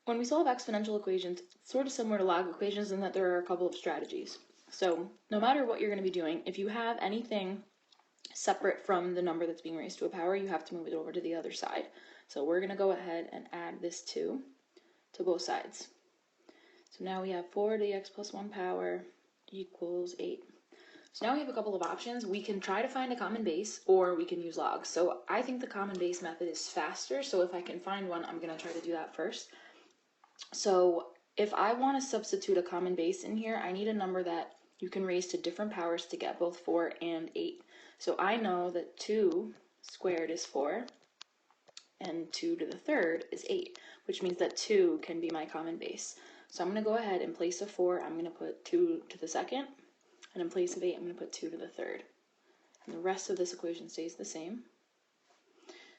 When we solve exponential equations, it's sort of similar to log equations in that there are a couple of strategies. So no matter what you're going to be doing, if you have anything separate from the number that's being raised to a power, you have to move it over to the other side. So we're going to go ahead and add this 2 to both sides. So now we have 4 to the x plus 1 power equals 8. So now we have a couple of options. We can try to find a common base, or we can use logs. So I think the common base method is faster, so if I can find one, I'm going to try to do that first. So if I want to substitute a common base in here, I need a number that you can raise to different powers to get both 4 and 8. So I know that 2 squared is 4, and 2 to the third is 8, which means that 2 can be my common base. So I'm going to go ahead and place a 4, I'm going to put 2 to the second, and in place of 8, I'm going to put 2 to the third. And the rest of this equation stays the same.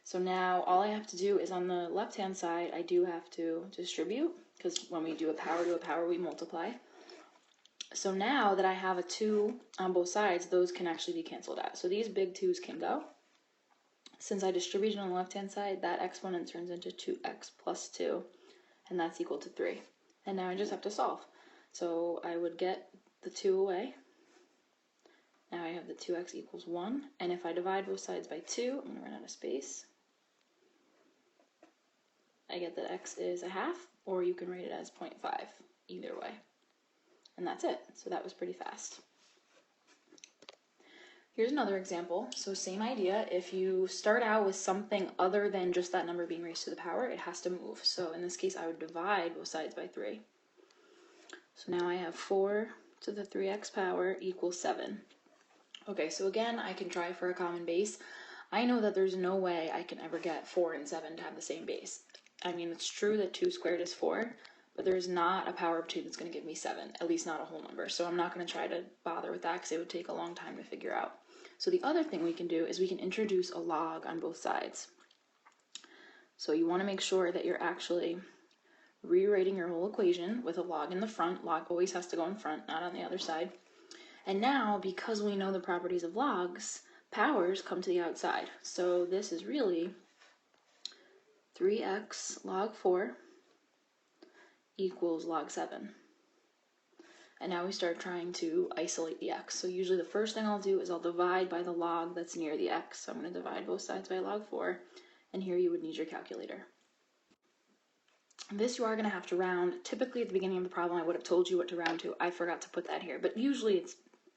So now all I have to do is on the left-hand side, I do have to distribute, because when we do a power to a power, we multiply. So now that I have a 2 on both sides, those can actually be canceled out. So these big 2's can go. Since I distributed on the left-hand side, that exponent turns into 2x plus 2, and that's equal to 3. And now I just have to solve. So I would get the 2 away. Now I have the 2x equals 1, and if I divide both sides by 2, I'm going to run out of space. I get that x is a half, or you can write it as 0.5, either way. And that's it. So that was pretty fast. Here's another example. So same idea. If you start out with something other than just that number being raised to the power, it has to move. So in this case, I would divide both sides by 3. So now I have 4 to the 3x power equals 7. Okay, so again, I can try for a common base. I know that there's no way I can ever get 4 and 7 to have the same base. I mean, it's true that 2 squared is 4, but there's not a power of 2 that's going to give me 7, at least not a whole number. So I'm not going to try to bother with that because it would take a long time to figure out. So the other thing we can do is we can introduce a log on both sides. So you want to make sure that you're actually rewriting your whole equation with a log in the front. Log always has to go in front, not on the other side. And now, because we know the properties of logs, powers come to the outside. So this is really 3x log 4 equals log 7. And now we start trying to isolate the x. So usually the first thing I'll do is I'll divide by the log that's near the x. So I'm going to divide both sides by log 4, and here you would need your calculator. This you are going to have to round. Typically at the beginning of the problem I would have told you what to round to. I forgot to put that here, but usually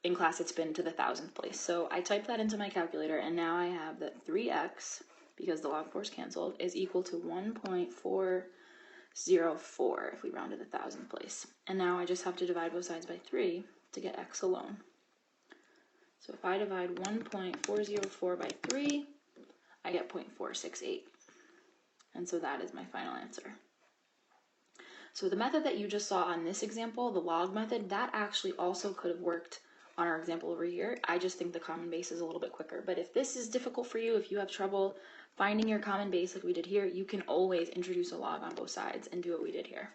in class it's been to the 1000th place. So I typed that into my calculator, and now I have that 3x, because the log 4 is canceled, is equal to 1.404 if we round to the 1000th place. And now I just have to divide both sides by 3 to get x alone. So if I divide 1.404 by 3, I get 0.468. And so that is my final answer. So the method that you just saw on this example, the log method, that actually also could have worked on our example over here. I just think the common base is a little bit quicker. But if this is difficult for you, if you have trouble finding your common base like we did here, you can always introduce a log on both sides and do what we did here.